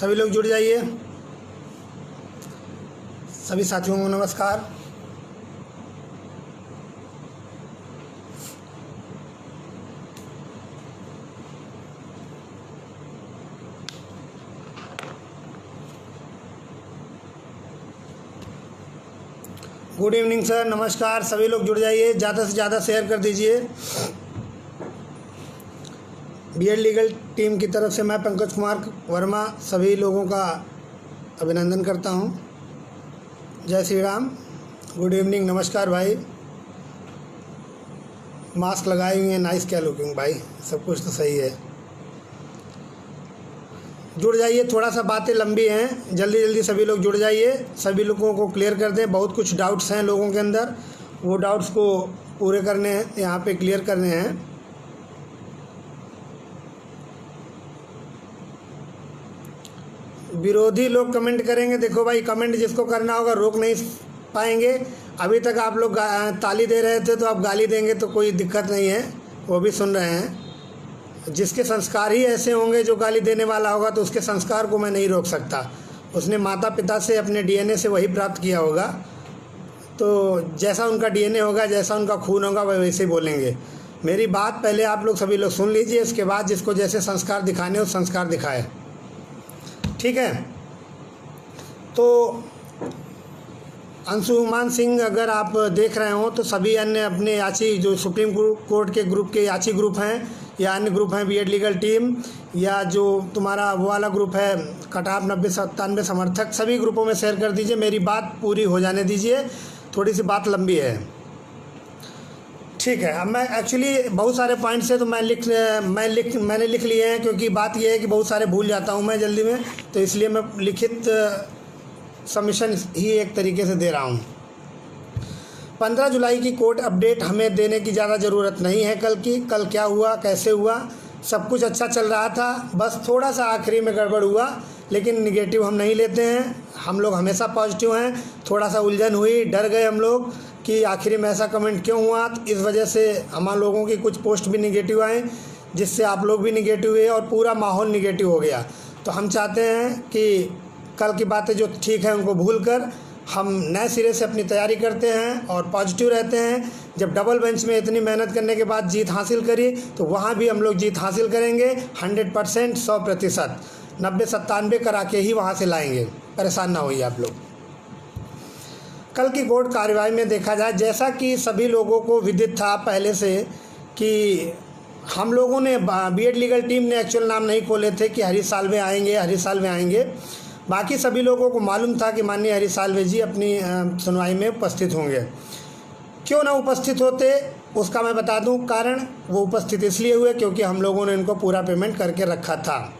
सभी लोग जुड़ जाइए। सभी साथियों को नमस्कार। गुड इवनिंग सर, नमस्कार। सभी लोग जुड़ जाइए, ज़्यादा से ज़्यादा शेयर कर दीजिए। बीएड लीगल टीम की तरफ से मैं पंकज कुमार वर्मा सभी लोगों का अभिनंदन करता हूं। जय श्री राम। गुड इवनिंग, नमस्कार भाई। मास्क लगाए हुए हैं, नाइस, क्या लुकिंग भाई, सब कुछ तो सही है। जुड़ जाइए, थोड़ा सा बातें लंबी हैं, जल्दी जल्दी सभी लोग जुड़ जाइए, सभी लोगों को क्लियर कर दें। बहुत कुछ डाउट्स हैं लोगों के अंदर, वो डाउट्स को पूरे करने हैं, यहाँ पे क्लियर करने हैं। विरोधी लोग कमेंट करेंगे, देखो भाई कमेंट जिसको करना होगा रोक नहीं पाएंगे। अभी तक आप लोग ताली दे रहे थे तो आप गाली देंगे तो कोई दिक्कत नहीं है, वो भी सुन रहे हैं। जिसके संस्कार ही ऐसे होंगे, जो गाली देने वाला होगा, तो उसके संस्कार को मैं नहीं रोक सकता। उसने माता पिता से, अपने डीएनए से वही प्राप्त किया होगा, तो जैसा उनका डीएनए होगा, जैसा उनका खून होगा, वह वैसे ही बोलेंगे। मेरी बात पहले आप लोग सभी लोग सुन लीजिए, इसके बाद जिसको जैसे संस्कार दिखाने हो संस्कार दिखाए, ठीक है। तो अंशुमान सिंह अगर आप देख रहे हो तो सभी अन्य अपने याची, जो सुप्रीम कोर्ट के ग्रुप के याची ग्रुप हैं या अन्य ग्रुप हैं, बीएड लीगल टीम या जो तुम्हारा वो वाला ग्रुप है कटाप 90-97 समर्थक, सभी ग्रुपों में शेयर कर दीजिए। मेरी बात पूरी हो जाने दीजिए, थोड़ी सी बात लंबी है, ठीक है। अब मैं एक्चुअली बहुत सारे पॉइंट्स है तो मैंने लिख लिए हैं, क्योंकि बात यह है कि बहुत सारे भूल जाता हूं मैं जल्दी में, तो इसलिए मैं लिखित सबमिशन ही एक तरीके से दे रहा हूं। 15 जुलाई की कोर्ट अपडेट हमें देने की ज़्यादा ज़रूरत नहीं है। कल क्या हुआ, कैसे हुआ, सब कुछ अच्छा चल रहा था, बस थोड़ा सा आखिरी में गड़बड़ हुआ, लेकिन निगेटिव हम नहीं लेते हैं, हम लोग हमेशा पॉजिटिव हैं। थोड़ा सा उलझन हुई, डर गए हम लोग कि आखिरी में ऐसा कमेंट क्यों हुआ, तो इस वजह से हम लोगों की कुछ पोस्ट भी निगेटिव आए, जिससे आप लोग भी निगेटिव हुए और पूरा माहौल निगेटिव हो गया। तो हम चाहते हैं कि कल की बातें जो ठीक है उनको भूलकर हम नए सिरे से अपनी तैयारी करते हैं और पॉजिटिव रहते हैं। जब डबल बेंच में इतनी मेहनत करने के बाद जीत हासिल करी, तो वहाँ भी हम लोग जीत हासिल करेंगे 100%, 100%, 90-97 करा के ही वहाँ से लाएंगे। परेशान ना होइए आप लोग। कल की कोर्ट कार्यवाही में देखा जाए, जैसा कि सभी लोगों को विदित था पहले से कि हम लोगों ने, बीएड लीगल टीम ने एक्चुअल नाम नहीं खोले थे कि हरीश साल्वे आएंगे। बाकी सभी लोगों को मालूम था कि माननीय हरीश साल्वे जी अपनी सुनवाई में उपस्थित होंगे। क्यों ना उपस्थित होते उसका मैं बता दूं कारण। वो उपस्थित इसलिए हुए क्योंकि हम लोगों ने इनको पूरा पेमेंट करके रखा था।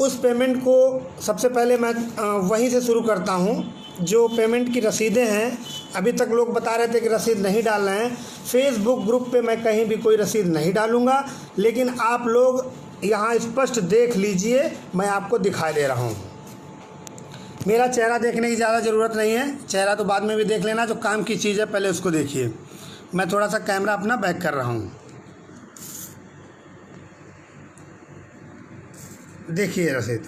उस पेमेंट को सबसे पहले मैं वहीं से शुरू करता हूं। जो पेमेंट की रसीदें हैं, अभी तक लोग बता रहे थे कि रसीद नहीं डाल रहे हैं। फेसबुक ग्रुप पे मैं कहीं भी कोई रसीद नहीं डालूंगा, लेकिन आप लोग यहाँ स्पष्ट देख लीजिए, मैं आपको दिखा दे रहा हूँ। मेरा चेहरा देखने की ज़्यादा ज़रूरत नहीं है, चेहरा तो बाद में भी देख लेना, जो काम की चीज़ है पहले उसको देखिए। मैं थोड़ा सा कैमरा अपना बैक कर रहा हूँ, देखिए रसीद,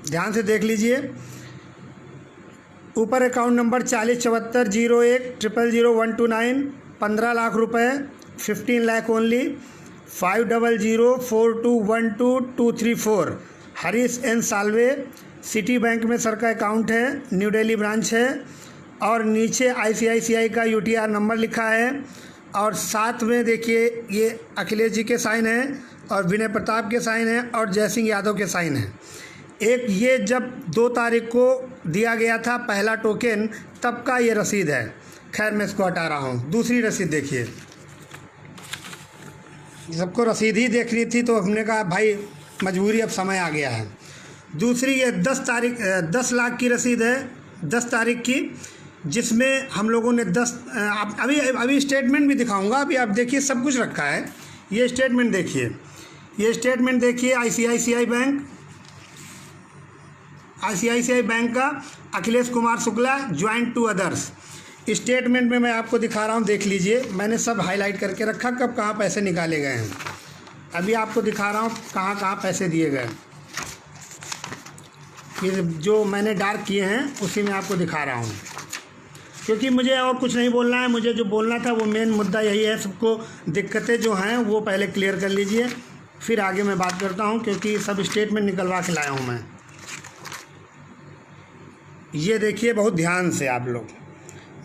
ध्यान से देख लीजिए। ऊपर अकाउंट नंबर 407401000129, 15 लाख रुपए, 15 lakh only, 5004212234, Harish N Salve. Citibank में सर का अकाउंट है, न्यू दिल्ली ब्रांच है, और नीचे आईसीआईसीआई का यूटीआर नंबर लिखा है, और साथ में देखिए ये अखिलेश जी के साइन हैं और विनय प्रताप के साइन हैं और जयसिंह यादव के साइन हैं। एक ये जब 2 तारीख को दिया गया था पहला टोकन, तब का ये रसीद है। खैर मैं इसको हटा रहा हूँ। दूसरी रसीद देखिए, सबको रसीद ही देखनी थी तो हमने कहा भाई मजबूरी, अब समय आ गया है। दूसरी ये 10 लाख की रसीद है, 10 तारीख की, जिसमें हम लोगों ने 10 अभी स्टेटमेंट भी दिखाऊंगा। अभी आप देखिए सब कुछ रखा है। ये स्टेटमेंट देखिए, आईसीआईसीआई बैंक का Akhilesh Kumar Shukla joint to others. Statement में मैं आपको दिखा रहा हूँ, देख लीजिए। मैंने सब हाईलाइट करके रखा, कब कहाँ पैसे निकाले गए हैं। अभी आपको दिखा रहा हूँ कहाँ कहाँ पैसे दिए गए। ये जो मैंने डार्क किए हैं उसी में आपको दिखा रहा हूँ, क्योंकि मुझे और कुछ नहीं बोलना है। मुझे जो बोलना था वो मेन मुद्दा यही है। सबको दिक्कतें जो हैं वो पहले क्लियर कर लीजिए, फिर आगे मैं बात करता हूँ, क्योंकि सब स्टेटमेंट निकलवा के लाया हूँ मैं। ये देखिए बहुत ध्यान से आप लोग।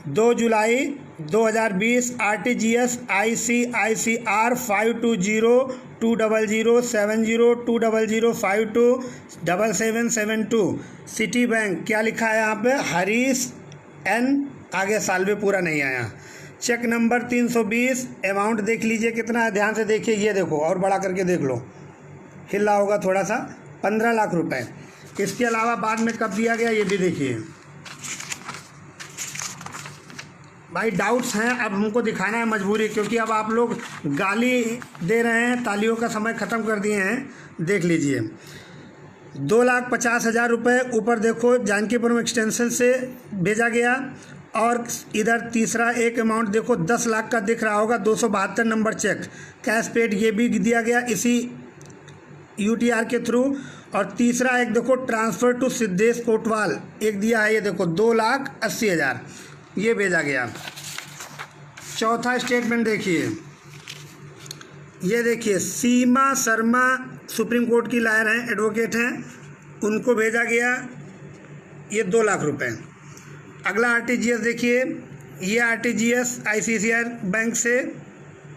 2 जुलाई 2020 RTGS ICICR 5202007020527772 सिटी बैंक। क्या लिखा है यहाँ पे? हरीश N, आगे सालवे पूरा नहीं आया। Check number 320। अमाउंट देख लीजिए कितना है, ध्यान से देखिए। ये देखो और बड़ा करके देख लो, हिला होगा थोड़ा सा। 15 लाख रुपए। इसके अलावा बाद में कब दिया गया ये भी देखिए भाई। डाउट्स हैं, अब हमको दिखाना है मजबूरी, क्योंकि अब आप लोग गाली दे रहे हैं, तालियों का समय ख़त्म कर दिए हैं। देख लीजिए 2,50,000 रुपये ऊपर देखो जानकीपुरम एक्सटेंशन से भेजा गया। और इधर तीसरा एक अमाउंट देखो 10 लाख का दिख रहा होगा, 272 नंबर चेक कैश पेड, ये भी दिया गया इसी UTR के थ्रू। और तीसरा एक देखो ट्रांसफ़र टू सिद्धेश कोटवाल एक दिया है, ये देखो 2,80,000 ये भेजा गया। चौथा स्टेटमेंट देखिए, ये देखिए सीमा शर्मा सुप्रीम कोर्ट की लॉयर हैं, एडवोकेट हैं, उनको भेजा गया ये 2 लाख रुपए। अगला RTGS देखिए, ये RTGS ICICI बैंक से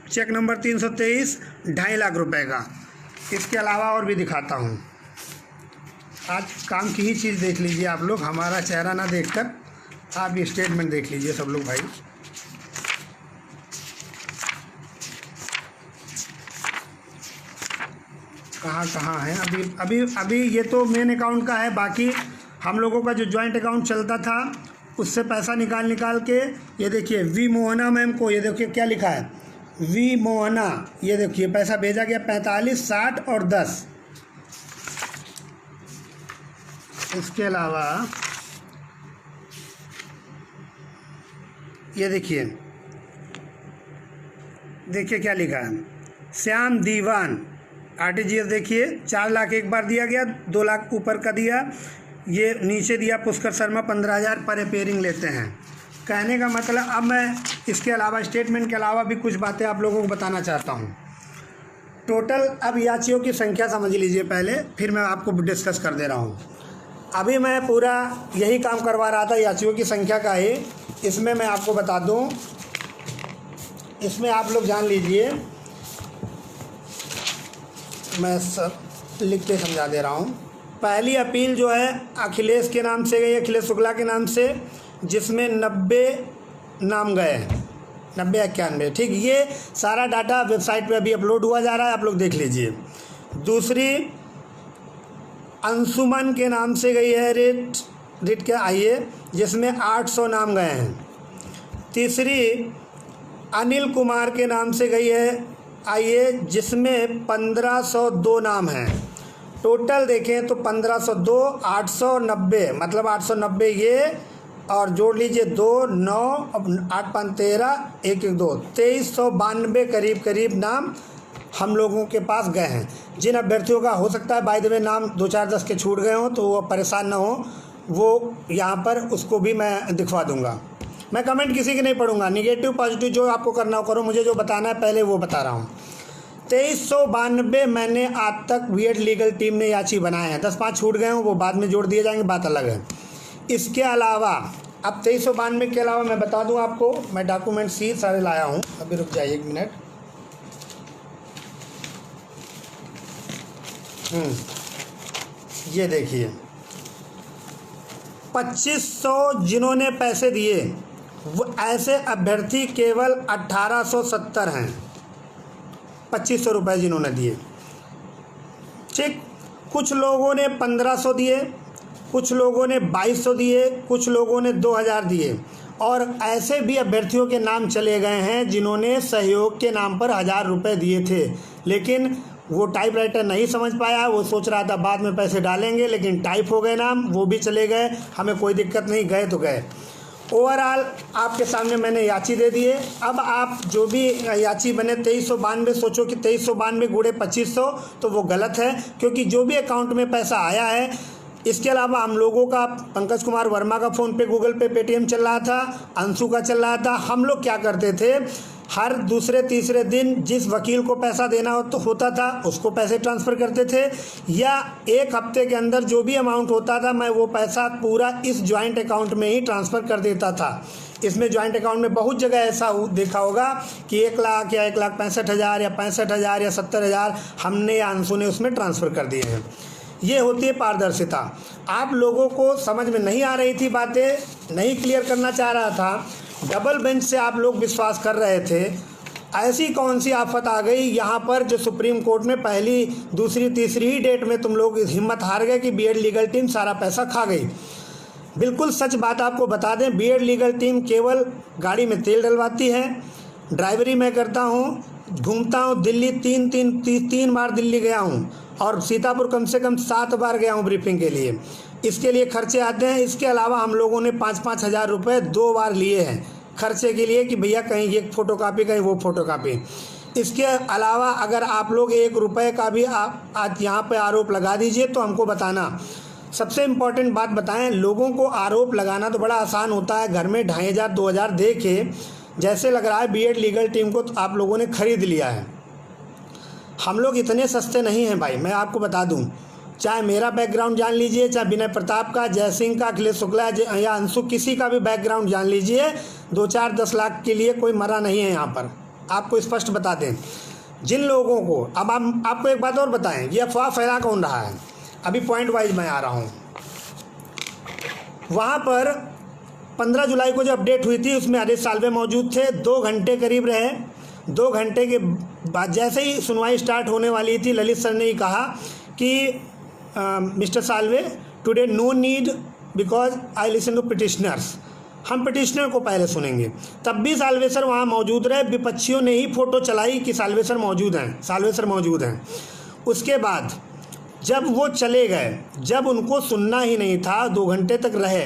चेक नंबर 323 2.5 लाख रुपए का। इसके अलावा और भी दिखाता हूँ। आज काम की ही चीज़ देख लीजिए आप लोग, हमारा चेहरा ना देखकर आप ये स्टेटमेंट देख लीजिए सब लोग भाई। कहाँ कहाँ है अभी ये तो मेन अकाउंट का है। बाकी हम लोगों का जो जॉइंट अकाउंट चलता था उससे पैसा निकाल के ये देखिए वी मोहना मैम को, ये देखिए क्या लिखा है वी मोहना, ये देखिए पैसा भेजा गया 45, 60 और 10। इसके अलावा ये देखिए क्या लिखा है, श्याम दीवान RTGS देखिए 4 लाख एक बार दिया गया, 2 लाख ऊपर का दिया। ये नीचे दिया पुष्कर शर्मा 15,000 पर रिपेयरिंग लेते हैं। कहने का मतलब अब मैं इसके अलावा स्टेटमेंट के अलावा भी कुछ बातें आप लोगों को बताना चाहता हूँ। टोटल अब याचियों की संख्या समझ लीजिए पहले, फिर मैं आपको डिस्कस कर दे रहा हूँ। अभी मैं पूरा यही काम करवा रहा था याचियों की संख्या का ही। इसमें मैं आपको बता दूं, इसमें आप लोग जान लीजिए, मैं सब लिख के समझा दे रहा हूं। पहली अपील जो है अखिलेश के नाम से गई, अखिलेश शुक्ला के नाम से, जिसमें 90 नाम गए, 90-91, ठीक। ये सारा डाटा वेबसाइट पे अभी अपलोड हुआ जा रहा है, आप लोग देख लीजिए। दूसरी अंशुमन के नाम से गई है रिट के आइए, जिसमें 800 नाम गए हैं। तीसरी अनिल कुमार के नाम से गई है आइए, जिसमें 1502 नाम हैं। टोटल देखें तो 1502, 890, मतलब 890 ये, और जोड़ लीजिए 2, 9, 8, 5, 13, 1, 1, 2, 2392 करीब नाम हम लोगों के पास गए हैं। जिन अभ्यर्थियों का हो सकता है बाय द वे नाम 2, 4, 10 के छूट गए हों, तो वो परेशान ना हो, वो यहाँ पर उसको भी मैं दिखवा दूंगा। मैं कमेंट किसी की नहीं पढ़ूंगा, निगेटिव पॉजिटिव जो आपको करना हो करो, मुझे जो बताना है पहले वो बता रहा हूँ। 2392 मैंने आज तक बीएड लीगल टीम ने याची बनाए हैं। 10-5 छूट गए हों, वो बाद में जोड़ दिए जाएंगे, बात अलग है। इसके अलावा अब 2392 के अलावा मैं बता दूं आपको, मैं डॉक्यूमेंट सी सारे लाया हूं। अभी रुक जाइए 1 मिनट। ये देखिए 2500 जिन्होंने पैसे दिए, वो ऐसे अभ्यर्थी केवल 1870 हैं। 2500 रुपये जिन्होंने दिए, ठीक। कुछ लोगों ने 1500 दिए, कुछ लोगों ने 2200 दिए, कुछ लोगों ने 2000 दिए, और ऐसे भी अभ्यर्थियों के नाम चले गए हैं जिन्होंने सहयोग के नाम पर 1000 रुपये दिए थे, लेकिन वो टाइपराइटर नहीं समझ पाया। वो सोच रहा था बाद में पैसे डालेंगे, लेकिन टाइप हो गए नाम, वो भी चले गए। हमें कोई दिक्कत नहीं, गए तो गए। ओवरऑल आपके सामने मैंने याची दे दिए। अब आप जो भी याची बने 2392, सोचो कि 2392 गुणे 2500, तो वो गलत है, क्योंकि जो भी अकाउंट में पैसा आया है, इसके अलावा हम लोगों का पंकज कुमार वर्मा का फ़ोन पे, गूगल पे, पेटीएम चल रहा था, अंशु का चल रहा था। हम लोग क्या करते थे, हर दूसरे तीसरे दिन जिस वकील को पैसा देना होता था उसको पैसे ट्रांसफ़र करते थे, या एक हफ्ते के अंदर जो भी अमाउंट होता था मैं वो पैसा पूरा इस जॉइंट अकाउंट में ही ट्रांसफ़र कर देता था। इसमें जॉइंट अकाउंट में बहुत जगह ऐसा देखा होगा कि 1 लाख या 1,65,000 या 65,000 या 70,000 हमने या अंशु ने उसमें ट्रांसफ़र कर दिए हैं। ये होती है पारदर्शिता। आप लोगों को समझ में नहीं आ रही थी बातें, नहीं क्लियर करना चाह रहा था, डबल बेंच से आप लोग विश्वास कर रहे थे। ऐसी कौन सी आफत आ गई यहाँ पर जो सुप्रीम कोर्ट में पहली, दूसरी, तीसरी ही डेट में तुम लोग हिम्मत हार गए कि बीएड लीगल टीम सारा पैसा खा गई। बिल्कुल सच बात आपको बता दें, बीएड लीगल टीम केवल गाड़ी में तेल डलवाती है। ड्राइवरी मैं करता हूँ, घूमता हूँ दिल्ली, तीन बार दिल्ली गया हूँ, और सीतापुर कम से कम 7 बार गया हूँ ब्रीफिंग के लिए। इसके लिए खर्चे आते हैं। इसके अलावा हम लोगों ने 5-5 हज़ार रुपये 2 बार लिए हैं खर्चे के लिए कि भैया कहीं ये फ़ोटोकॉपी, कहीं वो फ़ोटोकॉपी। इसके अलावा अगर आप लोग 1 रुपये का भी आज यहाँ पे आरोप लगा दीजिए तो हमको बताना। सबसे इम्पॉर्टेंट बात बताएं, लोगों को आरोप लगाना तो बड़ा आसान होता है, घर में 2,500 2,000 दे के जैसे लग रहा है बीएड लीगल टीम को तो आप लोगों ने ख़रीद लिया है। हम लोग इतने सस्ते नहीं हैं भाई, मैं आपको बता दूं। चाहे मेरा बैकग्राउंड जान लीजिए, चाहे विनय प्रताप का, जय सिंह का, अखिलेश शुक्ला या अंशु, किसी का भी बैकग्राउंड जान लीजिए, 2-4-10 लाख के लिए कोई मरा नहीं है यहाँ पर। आपको स्पष्ट बता दें जिन लोगों को, अब हम आपको एक बात और बताएं, ये अफवाह फैला कौन रहा है। अभी पॉइंट वाइज मैं आ रहा हूँ। वहाँ पर 15 जुलाई को जो अपडेट हुई थी उसमें हरीश साल्वे मौजूद थे, 2 घंटे करीब रहे। 2 घंटे के बाद जैसे ही सुनवाई स्टार्ट होने वाली थी, ललित सर ने ही कहा कि mister Salve, today no need because I listen to petitioners, हम पिटिशनर को पहले सुनेंगे। तब भी साल्वे सर वहाँ मौजूद रहे, विपक्षियों ने ही फ़ोटो चलाई कि साल्वे सर मौजूद हैं। उसके बाद जब वो चले गए, जब उनको सुनना ही नहीं था, 2 घंटे तक रहे,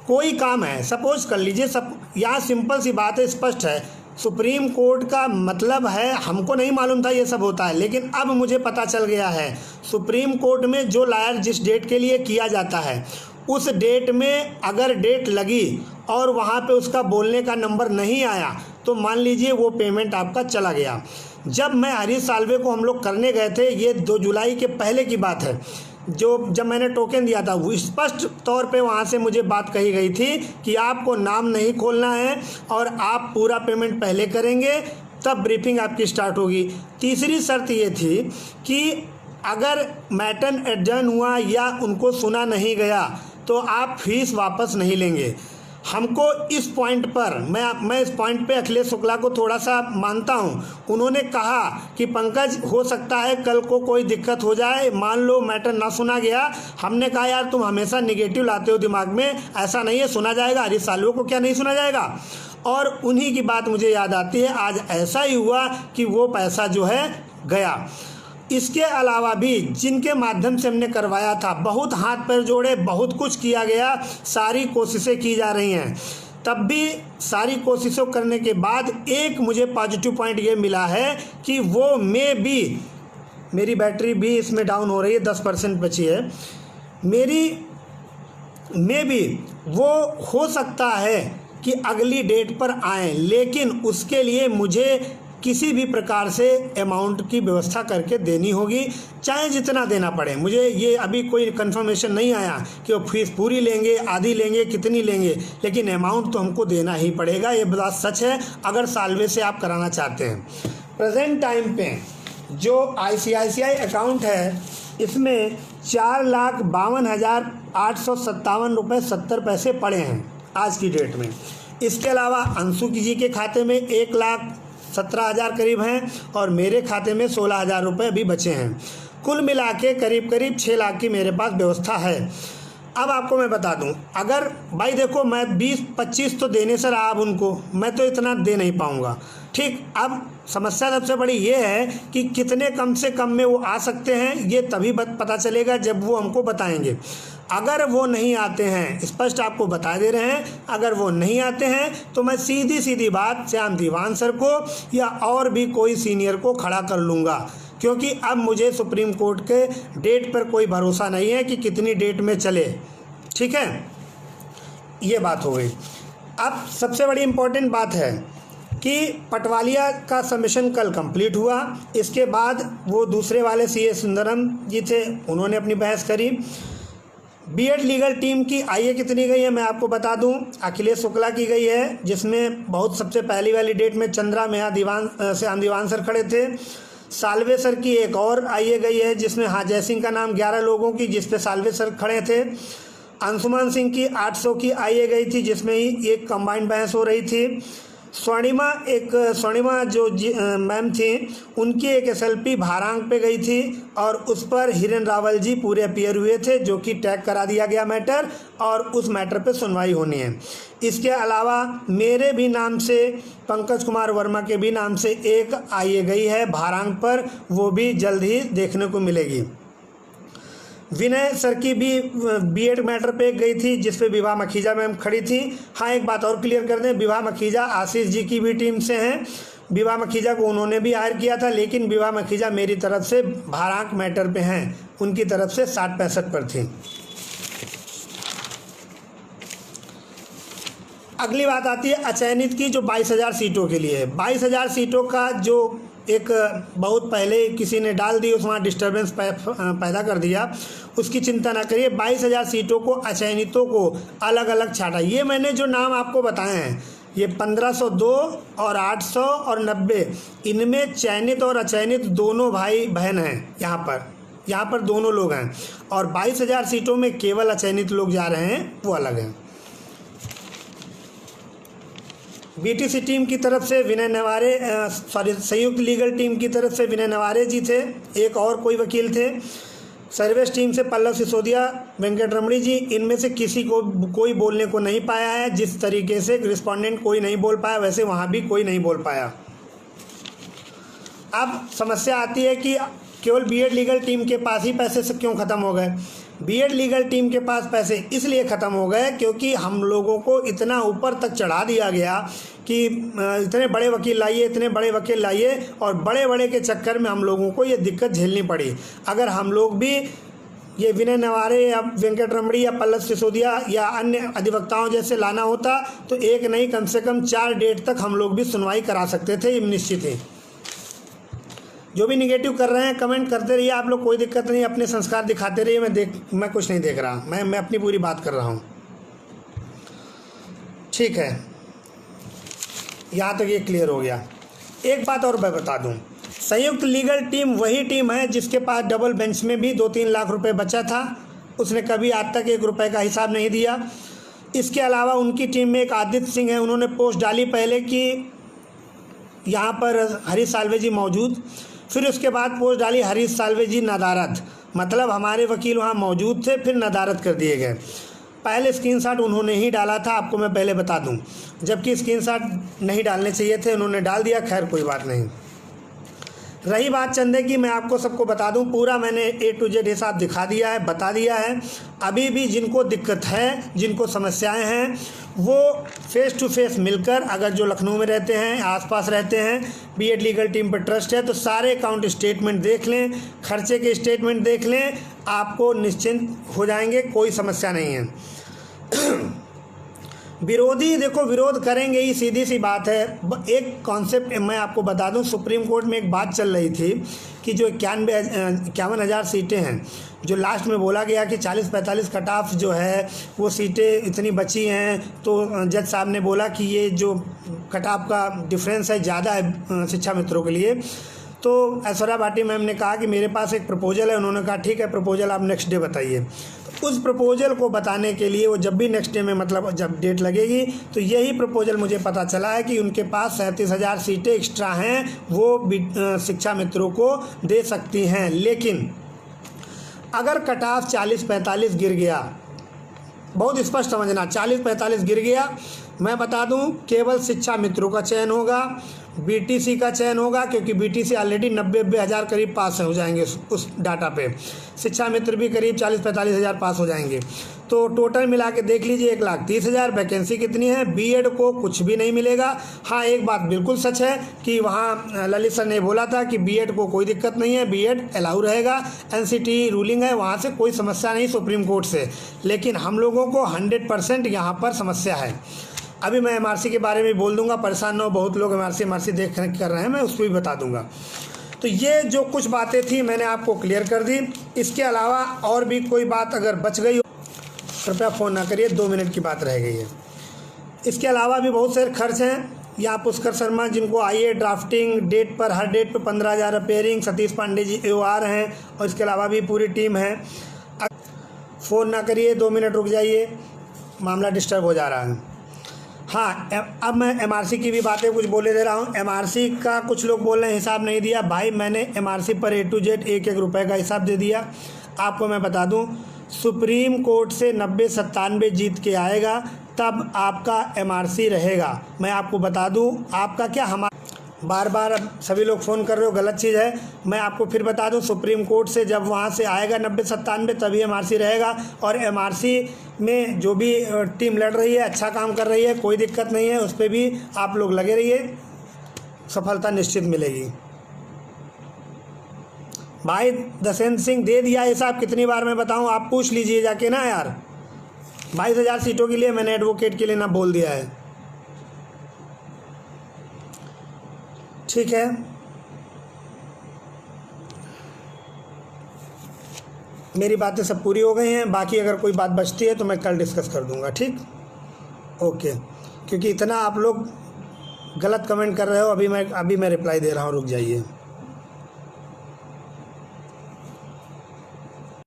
कोई काम है, सपोज कर लीजिए, सब यहाँ सिंपल सी बात है, स्पष्ट है, सुप्रीम कोर्ट का मतलब है, हमको नहीं मालूम था ये सब होता है, लेकिन अब मुझे पता चल गया है, सुप्रीम कोर्ट में जो लायर जिस डेट के लिए किया जाता है उस डेट में अगर डेट लगी और वहाँ पे उसका बोलने का नंबर नहीं आया तो मान लीजिए वो पेमेंट आपका चला गया। जब मैं हरीश साल्वे को हम लोग करने गए थे, ये 2 जुलाई के पहले की बात है, जब मैंने टोकन दिया था, वो स्पष्ट तौर पे वहाँ से मुझे बात कही गई थी कि आपको नाम नहीं खोलना है और आप पूरा पेमेंट पहले करेंगे तब ब्रीफिंग आपकी स्टार्ट होगी। तीसरी शर्त ये थी कि अगर मैटर एडजर्न हुआ या उनको सुना नहीं गया तो आप फीस वापस नहीं लेंगे। हमको इस पॉइंट पर, मैं इस पॉइंट पे अखिलेश शुक्ला को थोड़ा सा मानता हूँ। उन्होंने कहा कि पंकज, हो सकता है कल को कोई दिक्कत हो जाए, मान लो मैटर ना सुना गया। हमने कहा यार तुम हमेशा निगेटिव लाते हो दिमाग में, ऐसा नहीं है, सुना जाएगा। हरीश साल्वे को क्या नहीं सुना जाएगा। और उन्हीं की बात मुझे याद आती है, आज ऐसा ही हुआ कि वो पैसा जो है गया। इसके अलावा भी जिनके माध्यम से हमने करवाया था, बहुत हाथ पैर जोड़े, बहुत कुछ किया गया, सारी कोशिशें की जा रही हैं। तब भी सारी कोशिशों करने के बाद एक मुझे पॉजिटिव पॉइंट ये मिला है कि वो मेरी बैटरी भी इसमें डाउन हो रही है, 10% बची है मेरी, वो हो सकता है कि अगली डेट पर आए, लेकिन उसके लिए मुझे किसी भी प्रकार से अमाउंट की व्यवस्था करके देनी होगी, चाहे जितना देना पड़े। मुझे ये अभी कोई कंफर्मेशन नहीं आया कि वो फीस पूरी लेंगे, आधी लेंगे, कितनी लेंगे, लेकिन अमाउंट तो हमको देना ही पड़ेगा। ये बात सच है अगर साल्वे से आप कराना चाहते हैं। प्रेजेंट टाइम पे जो ICICI अकाउंट है इसमें 4,52,857 रुपये 70 पैसे पड़े हैं आज की डेट में। इसके अलावा अंशु जी के खाते में 1,17,000 करीब हैं और मेरे खाते में 16,000 रुपये अभी बचे हैं। कुल मिला के करीब 6 लाख की मेरे पास व्यवस्था है। अब आपको मैं बता दूं, अगर भाई देखो मैं 20-25 तो देने से रहा, अब उनको मैं तो इतना दे नहीं पाऊंगा, ठीक। अब समस्या सबसे बड़ी ये है कि कितने कम से कम में वो आ सकते हैं, ये तभी पता चलेगा जब वो हमको बताएंगे। अगर वो नहीं आते हैं, स्पष्ट आपको बता दे रहे हैं, अगर वो नहीं आते हैं तो मैं सीधी सीधी बात श्याम दीवान सर को या और भी कोई सीनियर को खड़ा कर लूँगा, क्योंकि अब मुझे सुप्रीम कोर्ट के डेट पर कोई भरोसा नहीं है कि कितनी डेट में चले। ठीक है, ये बात हो गई। अब सबसे बड़ी इम्पोर्टेंट बात है कि पटवालिया का सबमिशन कल कंप्लीट हुआ। इसके बाद वो दूसरे वाले सीए सुंदरम जी थे, उन्होंने अपनी बहस करी। बीएड लीगल टीम की आईए कितनी गई है मैं आपको बता दूं। अखिलेश शुक्ला की गई है, जिसमें बहुत सबसे पहली वाली डेट में चंद्रा मेहा श्याम दीवान सर खड़े थे। सालवे सर की एक और आईए गई है, जिसमें जय सिंह का नाम 11 लोगों की, जिस पे सालवे सर खड़े थे। अंशुमान सिंह की 800 की आईए गई थी, जिसमें ही एक कंबाइंड बहस हो रही थी। स्वर्णिमा जो मैम थी, उनकी एक एसएलपी भारांग पे गई थी और उस पर हिरेन रावल जी पूरे अपीयर हुए थे, जो कि टैग करा दिया गया मैटर, और उस मैटर पे सुनवाई होनी है। इसके अलावा मेरे भी नाम से, पंकज कुमार वर्मा के भी नाम से एक आईए गई है भारांग पर, वो भी जल्द ही देखने को मिलेगी। विनय सर की भी बीएड मैटर पे गई थी, जिस पे विभा मखीजा मैम खड़ी थी। हाँ, एक बात और क्लियर कर दें, विभा मखीजा आशीष जी की भी टीम से हैं। विभा मखीजा को उन्होंने भी हायर किया था, लेकिन विभा मखीजा मेरी तरफ से भारांक मैटर पे हैं, उनकी तरफ से 60-65 पर थी। अगली बात आती है अचयनित की, जो 22,000 सीटों के लिए है। 22,000 सीटों का जो एक बहुत पहले किसी ने डाल दी, उसमें डिस्टर्बेंस पैदा कर दिया, उसकी चिंता ना करिए। 22,000 सीटों को अचयनितों को अलग अलग छाटा। ये मैंने जो नाम आपको बताए हैं, ये 1502 और 800 और 90, इनमें चयनित और अचयनित दोनों भाई बहन हैं। यहाँ पर दोनों लोग हैं, और 22,000 सीटों में केवल अचयनित लोग जा रहे हैं, वो अलग हैं। बीटीसी टीम की तरफ से विनय नवारे, संयुक्त लीगल टीम की तरफ से विनय नवारे जी थे, एक और कोई वकील थे। सर्विस टीम से पल्लव सिसोदिया, वेंकट रमणी जी, इनमें से किसी को कोई बोलने को नहीं पाया है। जिस तरीके से रिस्पोंडेंट कोई नहीं बोल पाया, वैसे वहाँ भी कोई नहीं बोल पाया। अब समस्या आती है कि केवल बीएड लीगल टीम के पास ही पैसे से क्यों ख़त्म हो गए। बीएड लीगल टीम के पास पैसे इसलिए ख़त्म हो गए क्योंकि हम लोगों को इतना ऊपर तक चढ़ा दिया गया कि इतने बड़े वकील लाइए, इतने बड़े वकील लाइए, और बड़े बड़े के चक्कर में हम लोगों को ये दिक्कत झेलनी पड़ी। अगर हम लोग भी ये विनय नवारे या वेंकट रमणी या पल्लव सिसोदिया या अन्य अधिवक्ताओं जैसे लाना होता तो एक नहीं, कम से कम 4 डेट तक हम लोग भी सुनवाई करा सकते थे, ये निश्चित है। जो भी निगेटिव कर रहे हैं कमेंट करते रहिए आप लोग, कोई दिक्कत नहीं, अपने संस्कार दिखाते रहिए। मैं कुछ नहीं देख रहा, मैं अपनी पूरी बात कर रहा हूँ। ठीक है, यहाँ तक ये क्लियर हो गया। एक बात और मैं बता दूँ, संयुक्त लीगल टीम वही टीम है जिसके पास डबल बेंच में भी 2-3 लाख रुपए बचा था, उसने कभी आज तक 1 रुपये का हिसाब नहीं दिया। इसके अलावा उनकी टीम में एक आदित्य सिंह है, उन्होंने पोस्ट डाली पहले कि यहाँ पर हरीश साल्वे जी मौजूद, फिर उसके बाद पोस्ट डाली हरीश साल्वे जी नदारत, मतलब हमारे वकील वहाँ मौजूद थे, फिर नदारत कर दिए गए। पहले स्क्रीनशॉट उन्होंने ही डाला था, आपको मैं पहले बता दूं, जबकि स्क्रीनशॉट नहीं डालने चाहिए थे, उन्होंने डाल दिया। खैर कोई बात नहीं। रही बात चंदे की, मैं आपको सबको बता दूं, पूरा मैंने A to Z हिसाब दिखा दिया है, बता दिया है। अभी भी जिनको दिक्कत है, जिनको समस्याएं हैं, वो फेस टू फेस मिलकर, अगर जो लखनऊ में रहते हैं, आसपास रहते हैं, बीएड लीगल टीम पर ट्रस्ट है, तो सारे अकाउंट स्टेटमेंट देख लें, खर्चे के स्टेटमेंट देख लें, आपको निश्चिंत हो जाएंगे, कोई समस्या नहीं है। विरोधी देखो विरोध करेंगे ही, सीधी सी बात है। एक कॉन्सेप्ट मैं आपको बता दूं, सुप्रीम कोर्ट में एक बात चल रही थी कि जो 51,000 सीटें हैं, जो लास्ट में बोला गया कि 40-45 कट ऑफ जो है वो सीटें इतनी बची हैं, तो जज साहब ने बोला कि ये जो कट ऑफ का डिफरेंस है ज़्यादा है शिक्षा मित्रों के लिए। तो ऐश्वर्या भाटी मैम ने कहा कि मेरे पास एक प्रपोजल है। उन्होंने कहा ठीक है, प्रपोजल आप नेक्स्ट डे बताइए। उस प्रपोजल को बताने के लिए वो जब भी नेक्स्ट डे में, मतलब जब डेट लगेगी, तो यही प्रपोजल मुझे पता चला है कि उनके पास 37,000 सीटें एक्स्ट्रा हैं, वो शिक्षा मित्रों को दे सकती हैं। लेकिन अगर कट ऑफ 40-45 गिर गया, बहुत स्पष्ट समझना, 40-45 गिर गया, मैं बता दूं, केवल शिक्षा मित्रों का चयन होगा, बीटीसी का चयन होगा, क्योंकि बीटीसी ऑलरेडी 90 हज़ार करीब पास हो जाएंगे उस डाटा पे। शिक्षा मित्र भी करीब 40-45 हज़ार पास हो जाएंगे। तो टोटल मिला के देख लीजिए 1,30,000। वैकेंसी कितनी है? बीएड को कुछ भी नहीं मिलेगा। हाँ, एक बात बिल्कुल सच है कि वहाँ ललित सर ने बोला था कि बीएड को कोई दिक्कत नहीं है, बीएड अलाउ रहेगा, एनसीटी रूलिंग है, वहाँ से कोई समस्या नहीं सुप्रीम कोर्ट से। लेकिन हम लोगों को 100% यहाँ पर समस्या है। अभी मैं एमआरसी के बारे में बोल दूंगा, परेशान न हो, बहुत लोग एमआरसी देख कर रहे हैं, मैं उसको भी बता दूंगा। तो ये जो कुछ बातें थी मैंने आपको क्लियर कर दी। इसके अलावा और भी कोई बात अगर बच गई हो कृपया फ़ोन ना करिए, 2 मिनट की बात रह गई है। इसके अलावा भी बहुत सारे खर्च हैं। यहाँ पुष्कर शर्मा जिनको आईए ड्राफ्टिंग डेट पर, हर डेट पर 15,000 रिपेयरिंग, सतीश पांडे जी AOR हैं, और इसके अलावा भी पूरी टीम है। फ़ोन ना करिए, 2 मिनट रुक जाइए, मामला डिस्टर्ब हो जा रहा है। हाँ, अब मैं एमआरसी की भी बातें कुछ बोले दे रहा हूँ। एमआरसी का कुछ लोग बोल रहे हैं हिसाब नहीं दिया। भाई, मैंने एमआरसी पर A to Z 1-1 रुपये का हिसाब दे दिया। आपको मैं बता दूँ, सुप्रीम कोर्ट से 90-97 जीत के आएगा तब आपका एमआरसी रहेगा। मैं आपको बता दूँ, आपका क्या, हमारा बार बार अब सभी लोग फ़ोन कर रहे हो, गलत चीज़ है। मैं आपको फिर बता दूं, सुप्रीम कोर्ट से जब वहां से आएगा 90-97 तभी एमआरसी रहेगा। और एमआरसी में जो भी टीम लड़ रही है, अच्छा काम कर रही है, कोई दिक्कत नहीं है, उस पर भी आप लोग लगे रहिए, सफलता निश्चित मिलेगी। भाई दशेंद्र सिंह दे दिया हिसाब, कितनी बार मैं बताऊँ, आप पूछ लीजिए जाके ना यार। 22,000 सीटों के लिए मैंने एडवोकेट के लिए ना बोल दिया है। ठीक है, मेरी बातें सब पूरी हो गई हैं। बाकी अगर कोई बात बचती है तो मैं कल डिस्कस कर दूंगा, ठीक? ओके, क्योंकि इतना आप लोग गलत कमेंट कर रहे हो। अभी मैं रिप्लाई दे रहा हूँ, रुक जाइए।